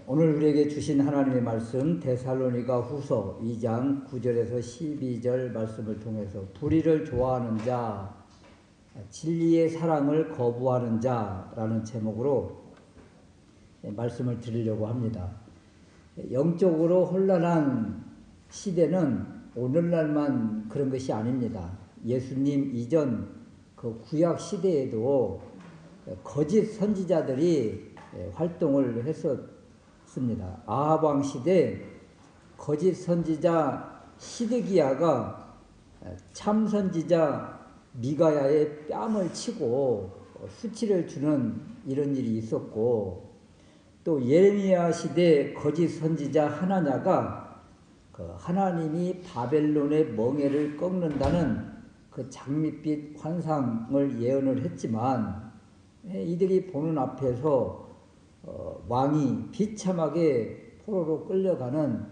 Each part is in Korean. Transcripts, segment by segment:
오늘 우리에게 주신 하나님의 말씀 데살로니가 후서 2장 9절에서 12절 말씀을 통해서 불의를 좋아하는 자, 진리의 사랑을 거부하는 자라는 제목으로 말씀을 드리려고 합니다. 영적으로 혼란한 시대는 오늘날만 그런 것이 아닙니다. 예수님 이전 그 구약 시대에도 거짓 선지자들이 활동을 했었습니다. 아합 왕 시대 거짓 선지자 시드기야가 참 선지자 미가야의 뺨을 치고 수치를 주는 이런 일이 있었고, 또 예레미야 시대 거짓 선지자 하나냐가 하나님이 바벨론의 멍에를 꺾는다는 그 장밋빛 환상을 예언을 했지만, 이들이 보는 앞에서 왕이 비참하게 포로로 끌려가는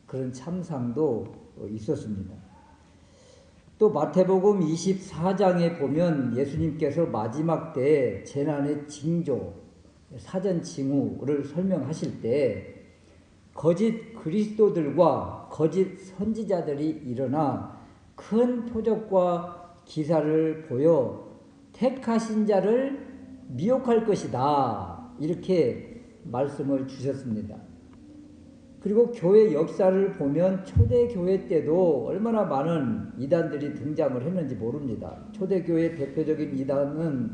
그런 참상도 있었습니다. 또 마태복음 24장에 보면 예수님께서 마지막 때 재난의 징조, 사전 징후를 설명하실 때 거짓 그리스도들과 거짓 선지자들이 일어나 큰 표적과 기사를 보여 택하신 자를 미혹할 것이다, 이렇게 말씀을 주셨습니다. 그리고 교회 역사를 보면 초대교회 때도 얼마나 많은 이단들이 등장을 했는지 모릅니다. 초대교회 대표적인 이단은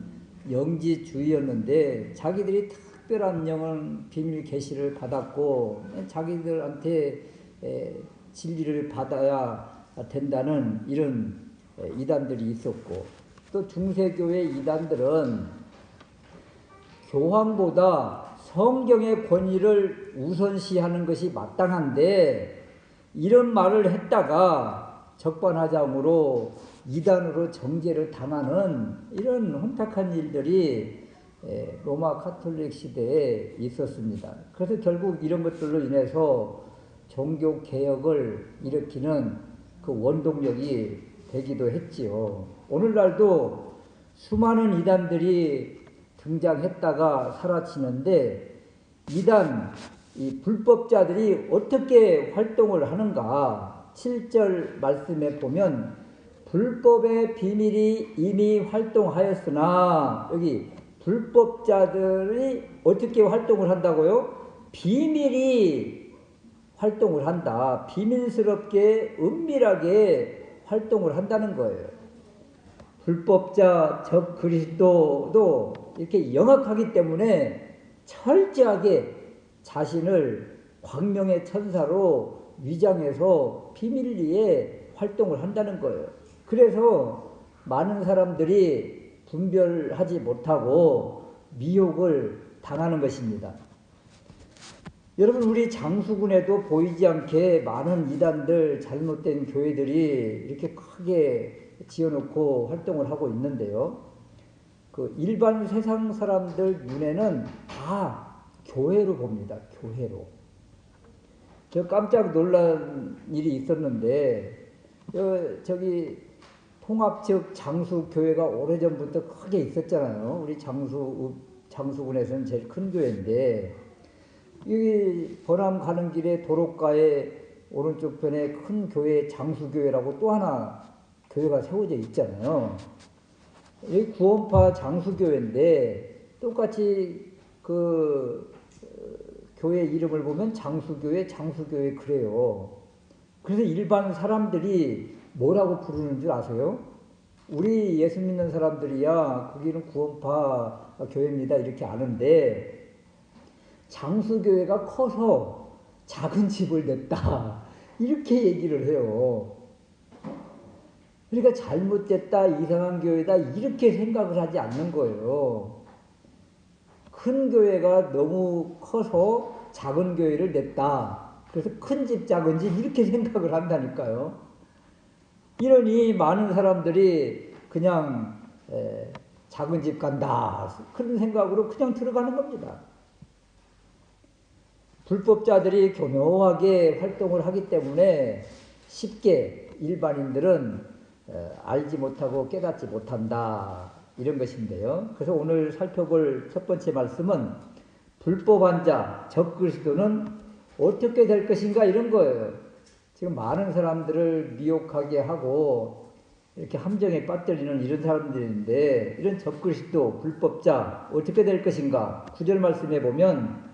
영지주의였는데 자기들이 특별한 영은 비밀 계시를 받았고 자기들한테 진리를 받아야 된다는 이런 이단들이 있었고, 또 중세교회 이단들은 교황보다 성경의 권위를 우선시하는 것이 마땅한데 이런 말을 했다가 적반하장으로 이단으로 정죄를 당하는 이런 혼탁한 일들이 로마 카톨릭 시대에 있었습니다. 그래서 결국 이런 것들로 인해서 종교 개혁을 일으키는 그 원동력이 되기도 했지요. 오늘날도 수많은 이단들이 등장했다가 사라지는데, 이단, 이 불법자들이 어떻게 활동을 하는가? 7절 말씀에 보면 불법의 비밀이 이미 활동하였으나, 여기 불법자들이 어떻게 활동을 한다고요? 비밀이 활동을 한다. 비밀스럽게 은밀하게 활동을 한다는 거예요. 불법자 적 그리스도도 이렇게 영악하기 때문에 철저하게 자신을 광명의 천사로 위장해서 비밀리에 활동을 한다는 거예요. 그래서 많은 사람들이 분별하지 못하고 미혹을 당하는 것입니다. 여러분, 우리 장수군에도 보이지 않게 많은 이단들, 잘못된 교회들이 이렇게 크게 지어놓고 활동을 하고 있는데요. 그 일반 세상 사람들 눈에는 다 교회로 봅니다. 교회로. 저 깜짝 놀란 일이 있었는데, 저기 통합적 장수교회가 오래전부터 크게 있었잖아요. 우리 장수군에서는 제일 큰 교회인데, 이 번암 가는 길에 도로가에 오른쪽 편에 큰 교회 장수교회라고 또 하나 교회가 세워져 있잖아요. 이 구원파 장수교회인데 똑같이 그 교회 이름을 보면 장수교회 그래요. 그래서 일반 사람들이 뭐라고 부르는 줄 아세요? 우리 예수 믿는 사람들이야 거기는 구원파 교회입니다 이렇게 아는데, 장수교회가 커서 작은 집을 냈다 이렇게 얘기를 해요. 그러니까 잘못됐다, 이상한 교회다 이렇게 생각을 하지 않는 거예요. 큰 교회가 너무 커서 작은 교회를 냈다, 그래서 큰 집 작은 집 이렇게 생각을 한다니까요. 이러니 많은 사람들이 그냥 작은 집 간다 그런 생각으로 그냥 들어가는 겁니다. 불법자들이 교묘하게 활동을 하기 때문에 쉽게 일반인들은 알지 못하고 깨닫지 못한다, 이런 것인데요. 그래서 오늘 살펴볼 첫 번째 말씀은 불법한 자, 적그리스도는 어떻게 될 것인가 이런 거예요. 지금 많은 사람들을 미혹하게 하고 이렇게 함정에 빠뜨리는 이런 사람들인데 이런 적그리스도, 불법자 어떻게 될 것인가? 9절 말씀에 보면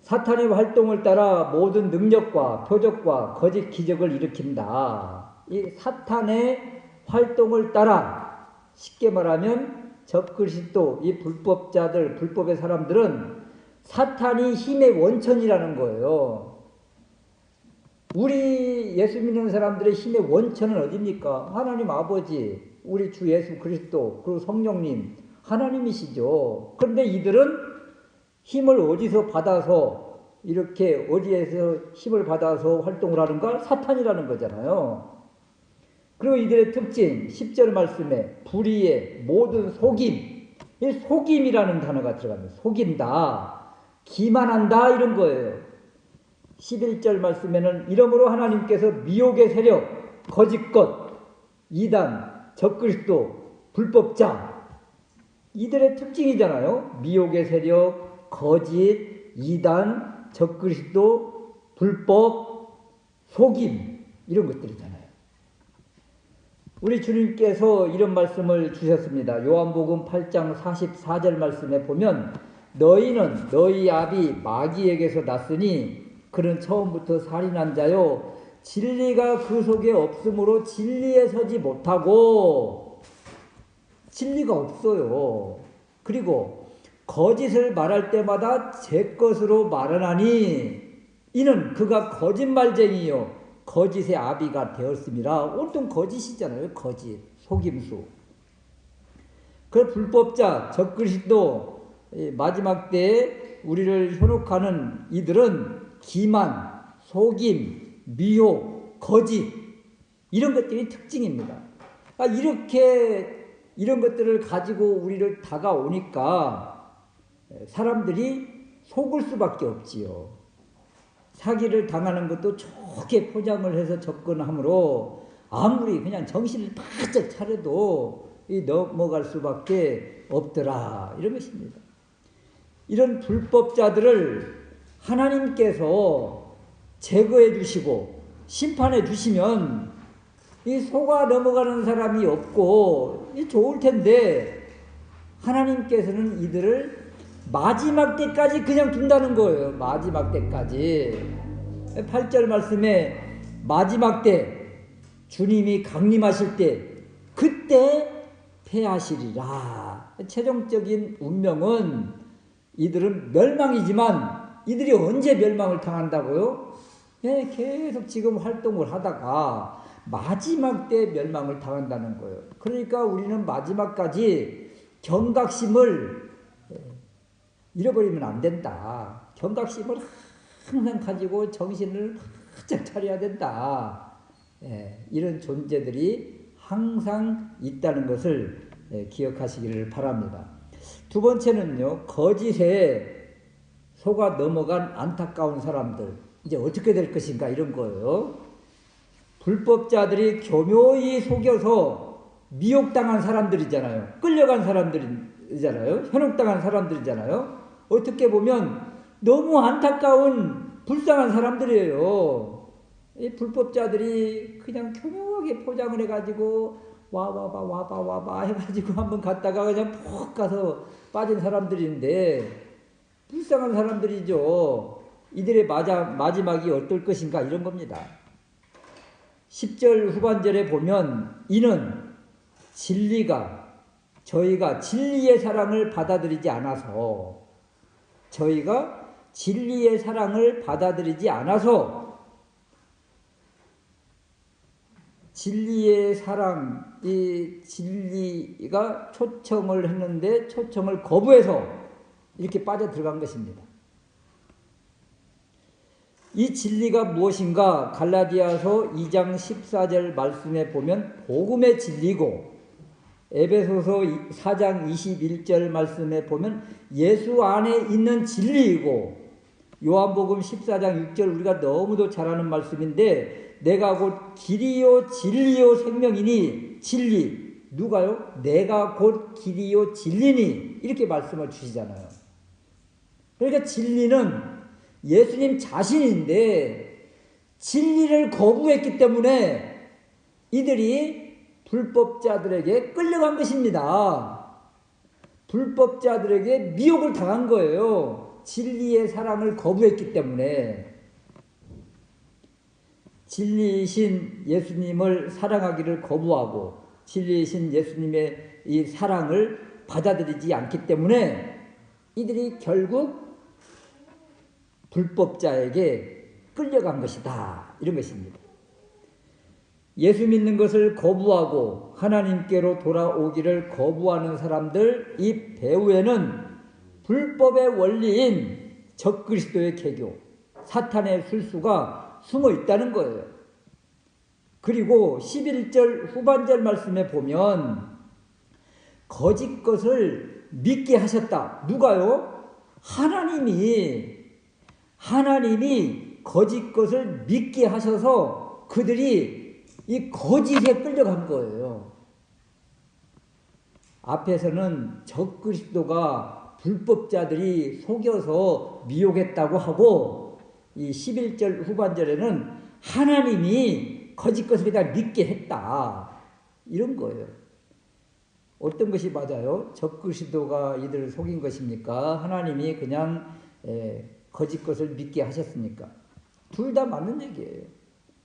사탄의 활동을 따라 모든 능력과 표적과 거짓 기적을 일으킨다. 이 사탄의 활동을 따라 쉽게 말하면 적그리스도, 이 불법자들, 불법의 사람들은 사탄이 힘의 원천이라는 거예요. 우리 예수 믿는 사람들의 힘의 원천은 어디입니까? 하나님 아버지, 우리 주 예수 그리스도, 그리고 성령님, 하나님이시죠. 그런데 이들은 힘을 어디서 받아서 이렇게 어디에서 힘을 받아서 활동을 하는가? 사탄이라는 거잖아요. 그리고 이들의 특징 10절 말씀에 불의의 모든 속임, 이 속임이라는 단어가 들어갑니다. 속인다, 기만한다 이런 거예요. 11절 말씀에는 이러므로 하나님께서 미혹의 세력, 거짓것, 이단, 적그리스도, 불법자 이들의 특징이잖아요. 미혹의 세력, 거짓, 이단, 적그리스도, 불법, 속임 이런 것들이잖아요. 우리 주님께서 이런 말씀을 주셨습니다. 요한복음 8장 44절 말씀에 보면 너희는 너희 아비 마귀에게서 났으니 그는 처음부터 살인한 자요 진리가 그 속에 없으므로 진리에 서지 못하고 진리가 없어요. 그리고 거짓을 말할 때마다 제 것으로 말하나니 이는 그가 거짓말쟁이요 거짓의 아비가 되었습니다. 온통 거짓이잖아요. 거짓, 속임수. 그 불법자, 적그리스도 마지막 때에 우리를 현혹하는 이들은 기만, 속임, 미혹, 거짓 이런 것들이 특징입니다. 이렇게 이런 것들을 가지고 우리를 다가오니까 사람들이 속을 수밖에 없지요. 사기를 당하는 것도 좋게 포장을 해서 접근하므로 아무리 그냥 정신을 바짝 차려도 넘어갈 수밖에 없더라 이런 것입니다. 이런 불법자들을 하나님께서 제거해 주시고 심판해 주시면 이 속아 넘어가는 사람이 없고 좋을 텐데 하나님께서는 이들을 마지막 때까지 그냥 둔다는 거예요. 마지막 때까지. 8절 말씀에 마지막 때 주님이 강림하실 때 그때 패하시리라. 최종적인 운명은 이들은 멸망이지만 이들이 언제 멸망을 당한다고요? 계속 지금 활동을 하다가 마지막 때 멸망을 당한다는 거예요. 그러니까 우리는 마지막까지 경각심을 잃어버리면 안 된다. 경각심을 항상 가지고 정신을 바짝 차려야 된다. 이런 존재들이 항상 있다는 것을 기억하시기를 바랍니다. 두 번째는요, 거짓에 속아 넘어간 안타까운 사람들. 이제 어떻게 될 것인가 이런 거예요. 불법자들이 교묘히 속여서 미혹당한 사람들이잖아요. 끌려간 사람들이잖아요. 현혹당한 사람들이잖아요. 어떻게 보면 너무 안타까운 불쌍한 사람들이에요. 이 불법자들이 그냥 교묘하게 포장을 해가지고 와봐 해가지고 한번 갔다가 그냥 푹 가서 빠진 사람들인데 불쌍한 사람들이죠. 이들의 마지막이 어떨 것인가 이런 겁니다. 10절 후반절에 보면 이는 저희가 진리의 사랑을 받아들이지 않아서 진리의 사랑, 이 진리가 초청을 했는데 초청을 거부해서 이렇게 빠져 들어간 것입니다. 이 진리가 무엇인가? 갈라디아서 2장 14절 말씀에 보면 복음의 진리고 에베소서 4장 21절 말씀에 보면 예수 안에 있는 진리이고 요한복음 14장 6절 우리가 너무도 잘 아는 말씀인데 내가 곧 길이요 진리요 생명이니 진리 누가요? 내가 곧 길이요 진리니 이렇게 말씀을 주시잖아요. 그러니까 진리는 예수님 자신인데 진리를 거부했기 때문에 이들이 불법자들에게 끌려간 것입니다. 불법자들에게 미혹을 당한 거예요. 진리의 사랑을 거부했기 때문에. 진리이신 예수님을 사랑하기를 거부하고 진리이신 예수님의 이 사랑을 받아들이지 않기 때문에 이들이 결국 불법자에게 끌려간 것이다. 이런 것입니다. 예수 믿는 것을 거부하고 하나님께로 돌아오기를 거부하는 사람들, 이 배후에는 불법의 원리인 적그리스도의 계교, 사탄의 술수가 숨어 있다는 거예요. 그리고 11절 후반절 말씀에 보면 거짓 것을 믿게 하셨다. 누가요? 하나님이 거짓 것을 믿게 하셔서 그들이 이 거짓에 끌려간 거예요. 앞에서는 적그리스도가 불법자들이 속여서 미혹했다고 하고 이 11절 후반절에는 하나님이 거짓 것을 그냥 믿게 했다. 이런 거예요. 어떤 것이 맞아요? 적그리스도가 이들을 속인 것입니까? 하나님이 그냥 거짓 것을 믿게 하셨습니까? 둘 다 맞는 얘기예요.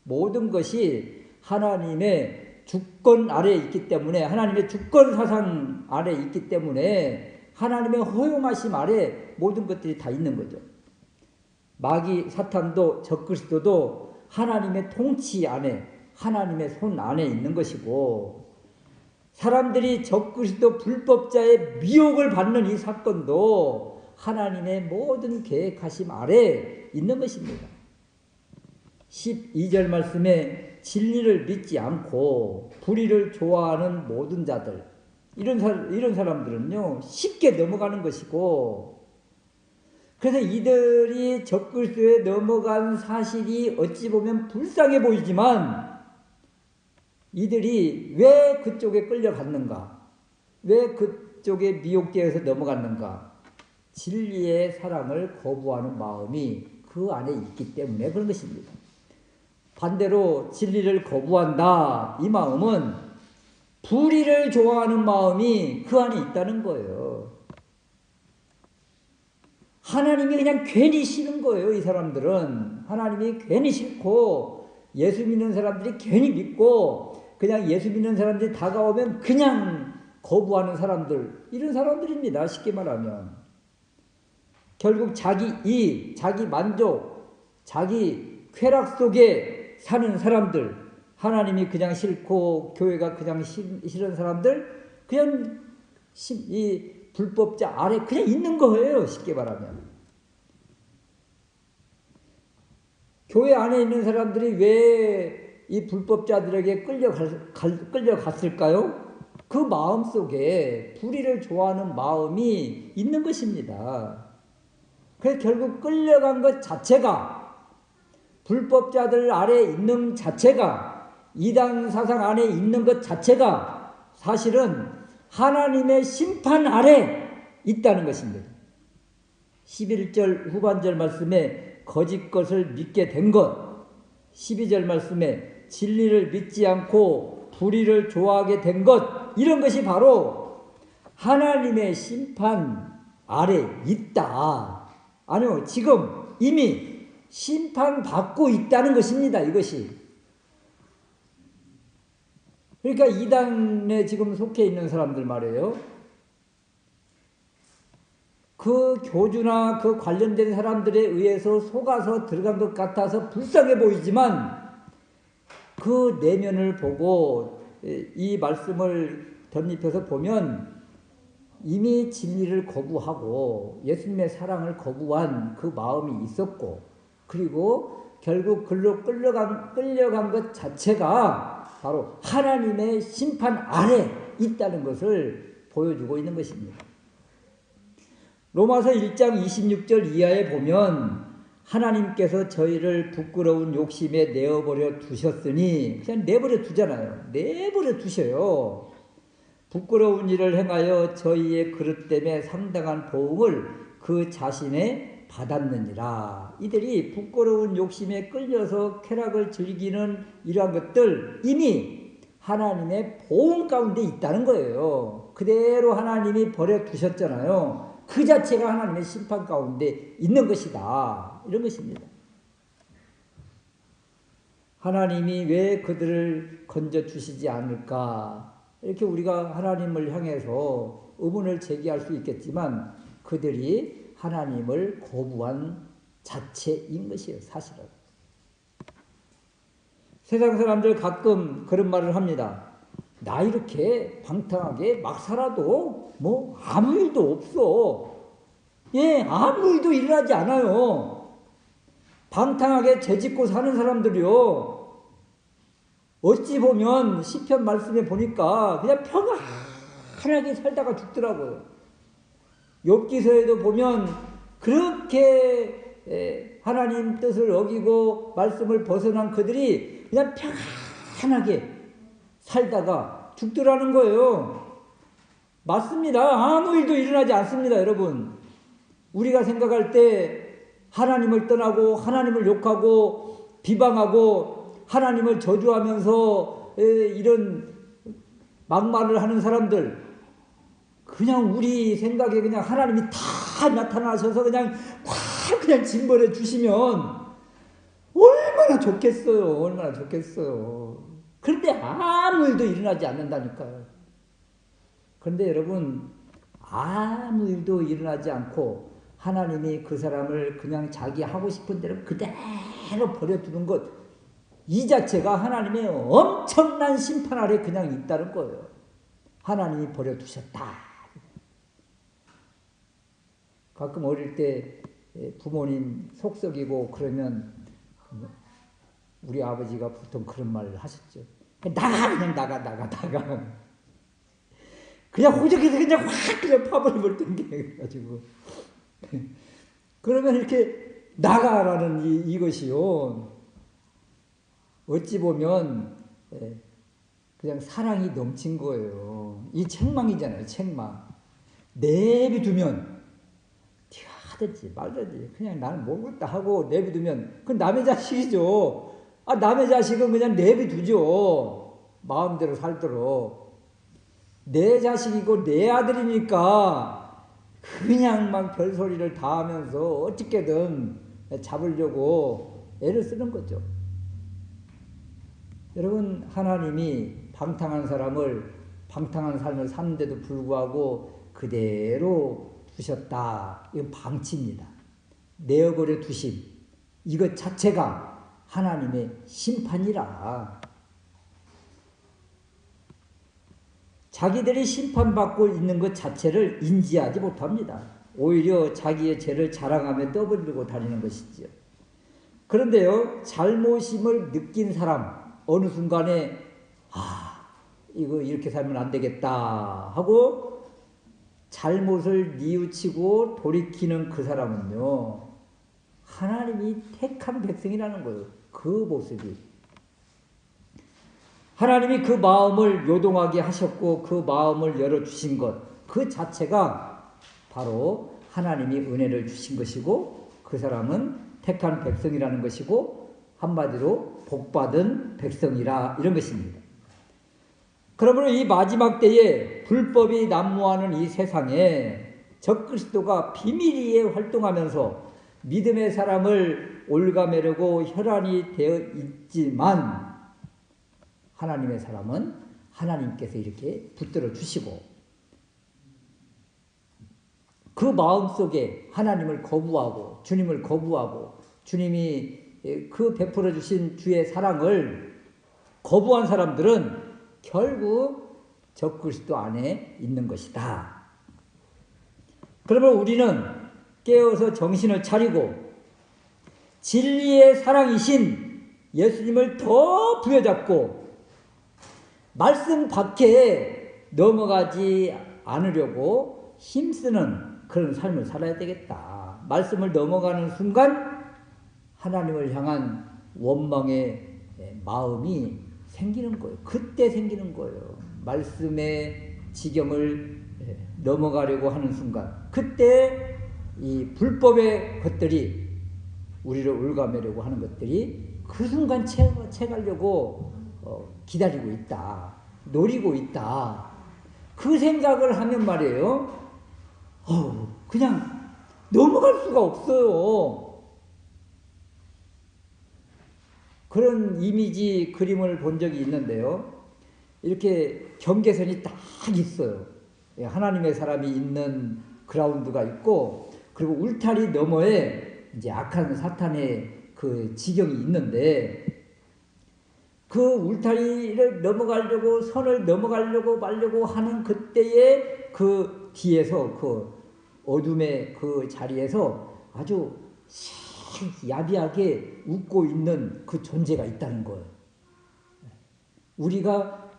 모든 것이 하나님의 주권 아래에 있기 때문에, 하나님의 주권 사상 아래에 있기 때문에 하나님의 허용하심 아래 모든 것들이 다 있는 거죠. 마귀 사탄도 적그리스도도 하나님의 통치 안에, 하나님의 손 안에 있는 것이고, 사람들이 적그리스도 불법자의 미혹을 받는 이 사건도 하나님의 모든 계획하심 아래 있는 것입니다. 12절 말씀에 진리를 믿지 않고 불의를 좋아하는 모든 자들, 이런 사람들은요 쉽게 넘어가는 것이고, 그래서 이들이 적그리스도에 넘어간 사실이 어찌 보면 불쌍해 보이지만 이들이 왜 그쪽에 끌려갔는가? 왜 그쪽에 미혹되어서 넘어갔는가? 진리의 사랑을 거부하는 마음이 그 안에 있기 때문에 그런 것입니다. 반대로 진리를 거부한다. 이 마음은 불의를 좋아하는 마음이 그 안에 있다는 거예요. 하나님이 그냥 괜히 싫은 거예요. 이 사람들은 하나님이 괜히 싫고, 예수 믿는 사람들이 괜히 믿고, 그냥 예수 믿는 사람들이 다가오면 그냥 거부하는 사람들, 이런 사람들입니다. 쉽게 말하면 결국 자기 이익, 자기 만족, 자기 쾌락 속에 사는 사람들, 하나님이 그냥 싫고 교회가 그냥 싫은 사람들, 그냥 이 불법자 아래 그냥 있는 거예요. 쉽게 말하면 교회 안에 있는 사람들이 왜 이 불법자들에게 끌려갔을까요? 그 마음 속에 불의를 좋아하는 마음이 있는 것입니다. 그래서 결국 끌려간 것 자체가, 불법자들 아래 있는 자체가, 이단 사상 안에 있는 것 자체가 사실은 하나님의 심판 아래 있다는 것입니다. 11절 후반절 말씀에 거짓 것을 믿게 된 것, 12절 말씀에 진리를 믿지 않고 불의를 좋아하게 된 것, 이런 것이 바로 하나님의 심판 아래 있다. 아니요, 지금 이미 심판받고 있다는 것입니다. 이것이. 그러니까 이단에 지금 속해 있는 사람들 말이에요. 그 교주나 그 관련된 사람들에 의해서 속아서 들어간 것 같아서 불쌍해 보이지만 그 내면을 보고 이 말씀을 덧입혀서 보면 이미 진리를 거부하고 예수님의 사랑을 거부한 그 마음이 있었고, 그리고 결국 글로 끌려간 것 자체가 바로 하나님의 심판 아래 있다는 것을 보여주고 있는 것입니다. 로마서 1장 26절 이하에 보면 하나님께서 저희를 부끄러운 욕심에 내어버려 두셨으니, 그냥 내버려 두잖아요. 내버려 두셔요. 부끄러운 일을 행하여 저희의 그릇됨에 상당한 보응을 그 자신에 받았느니라. 이들이 부끄러운 욕심에 끌려서 쾌락을 즐기는 이러한 것들 이미 하나님의 보험 가운데 있다는 거예요. 그대로 하나님이 버려두셨잖아요. 그 자체가 하나님의 심판 가운데 있는 것이다. 이런 것입니다. 하나님이 왜 그들을 건져주시지 않을까? 이렇게 우리가 하나님을 향해서 의문을 제기할 수 있겠지만 그들이 하나님을 거부한 자체인 것이에요. 사실은. 세상 사람들 가끔 그런 말을 합니다. 나 이렇게 방탕하게 막 살아도 뭐 아무 일도 없어. 예, 아무 일도 일어나지 않아요. 방탕하게 죄짓고 사는 사람들이요. 어찌 보면 시편 말씀에 보니까 그냥 평안하게 살다가 죽더라고요. 욥기서에도 보면 그렇게 하나님 뜻을 어기고 말씀을 벗어난 그들이 그냥 평안하게 살다가 죽더라는 거예요. 맞습니다. 아무 일도 일어나지 않습니다, 여러분. 우리가 생각할 때 하나님을 떠나고 하나님을 욕하고 비방하고 하나님을 저주하면서 이런 막말을 하는 사람들, 그냥 우리 생각에 그냥 하나님이 다 나타나셔서 그냥 확 그냥 징벌해 주시면 얼마나 좋겠어요. 얼마나 좋겠어요. 그런데 아무 일도 일어나지 않는다니까요. 그런데 여러분, 아무 일도 일어나지 않고 하나님이 그 사람을 그냥 자기 하고 싶은 대로 그대로 버려두는 것, 이 자체가 하나님의 엄청난 심판 아래 그냥 있다는 거예요. 하나님이 버려두셨다. 가끔 어릴 때 부모님 속썩이고 그러면 우리 아버지가 보통 그런 말을 하셨죠. 나가, 그냥 나가. 그냥 호적에서 그냥 확 그냥 파버려 땡겨가지고. 그러면 이렇게 나가라는 이것이요. 어찌 보면 그냥 사랑이 넘친 거예요. 이 책망이잖아요. 책망. 내비두면 네가 하든지 말든지 그냥 나는 모르겠다 하고 내비두면 그건 남의 자식이죠. 남의 자식은 그냥 내비두죠. 마음대로 살도록. 내 자식이고 내 아들이니까 그냥 막 별소리를 다 하면서 어떻게든 잡으려고 애를 쓰는 거죠. 여러분, 하나님이 방탕한 사람을 방탕한 삶을 사는데도 불구하고 그대로 두셨다. 이건 방치입니다. 내어버려 두심. 이것 자체가 하나님의 심판이라. 자기들이 심판받고 있는 것 자체를 인지하지 못합니다. 오히려 자기의 죄를 자랑하며 떠벌리고 다니는 것이지요. 그런데요, 잘못임을 느낀 사람, 어느 순간에 이거 이렇게 살면 안 되겠다 하고 잘못을 뉘우치고 돌이키는 그 사람은요, 하나님이 택한 백성이라는 거예요. 그 모습이. 하나님이 그 마음을 요동하게 하셨고 그 마음을 열어주신 것, 그 자체가 바로 하나님이 은혜를 주신 것이고 그 사람은 택한 백성이라는 것이고 한마디로 복받은 백성이라 이런 것입니다. 그러므로 이 마지막 때에 불법이 난무하는 이 세상에 적그리스도가 비밀리에 활동하면서 믿음의 사람을 올가매려고 혈안이 되어 있지만 하나님의 사람은 하나님께서 이렇게 붙들어 주시고 그 마음속에 하나님을 거부하고 주님을 거부하고 주님이 그 베풀어 주신 주의 사랑을 거부한 사람들은 결국 적그리스도 안에 있는 것이다. 그러면 우리는 깨어서 정신을 차리고 진리의 사랑이신 예수님을 더 부여잡고 말씀 밖에 넘어가지 않으려고 힘쓰는 그런 삶을 살아야 되겠다. 말씀을 넘어가는 순간 하나님을 향한 원망의 마음이 생기는 거예요. 그때 생기는 거예요. 말씀의 지경을 넘어가려고 하는 순간. 그때 이 불법의 것들이 우리를 올가매려고 하는 것들이 그 순간 채가려고 기다리고 있다. 노리고 있다. 그 생각을 하면 말이에요. 그냥 넘어갈 수가 없어요. 그런 이미지 그림을 본 적이 있는데요. 이렇게 경계선이 딱 있어요. 하나님의 사람이 있는 그라운드가 있고, 그리고 울타리 너머에 이제 악한 사탄의 그 지경이 있는데, 그 울타리를 넘어가려고, 선을 넘어가려고 말려고 하는 그때에 그 뒤에서, 그 어둠의 그 자리에서 아주 야비하게 웃고 있는 그 존재가 있다는 거예요. 우리가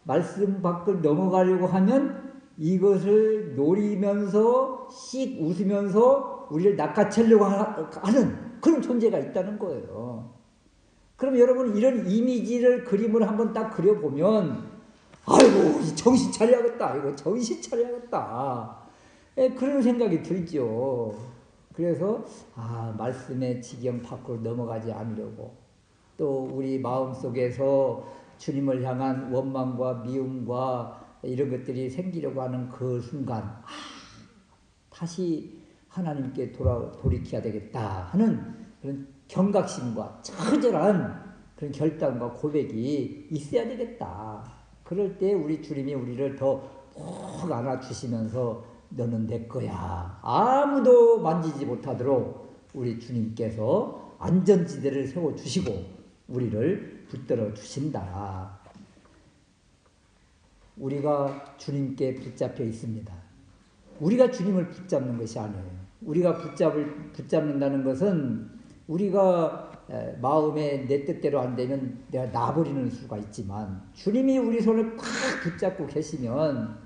말씀 밖을 넘어가려고 하면 이것을 노리면서 씩 웃으면서 우리를 낚아채려고 하는 그런 존재가 있다는 거예요. 그럼 여러분 이런 이미지를 그림을 한번 딱 그려보면 아이고 정신 차려야겠다. 이거 정신 차려야겠다. 그런 생각이 들죠. 그래서 말씀의 지경 밖으로 넘어가지 않으려고, 또 우리 마음속에서 주님을 향한 원망과 미움과 이런 것들이 생기려고 하는 그 순간 다시 하나님께 돌이켜야 되겠다 하는 그런 경각심과 처절한 그런 결단과 고백이 있어야 되겠다. 그럴 때 우리 주님이 우리를 더 푹 안아주시면서 너는 내 거야. 아무도 만지지 못하도록 우리 주님께서 안전지대를 세워주시고 우리를 붙들어 주신다. 우리가 주님께 붙잡혀 있습니다. 우리가 주님을 붙잡는 것이 아니에요. 우리가 붙잡는다는 것은 우리가 마음에 내 뜻대로 안 되면 내가 놔버리는 수가 있지만, 주님이 우리 손을 팍 붙잡고 계시면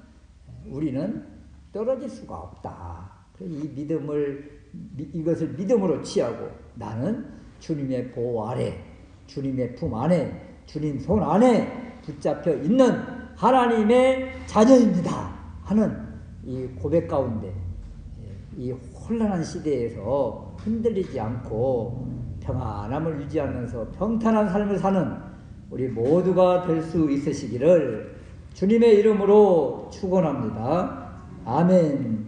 우리는 떨어질 수가 없다. 이것을 믿음으로 취하고 나는 주님의 보호 아래, 주님의 품 안에, 주님 손 안에 붙잡혀 있는 하나님의 자녀입니다 하는 이 고백 가운데, 이 혼란한 시대에서 흔들리지 않고 평안함을 유지하면서 평탄한 삶을 사는 우리 모두가 될 수 있으시기를 주님의 이름으로 축원합니다. 아멘.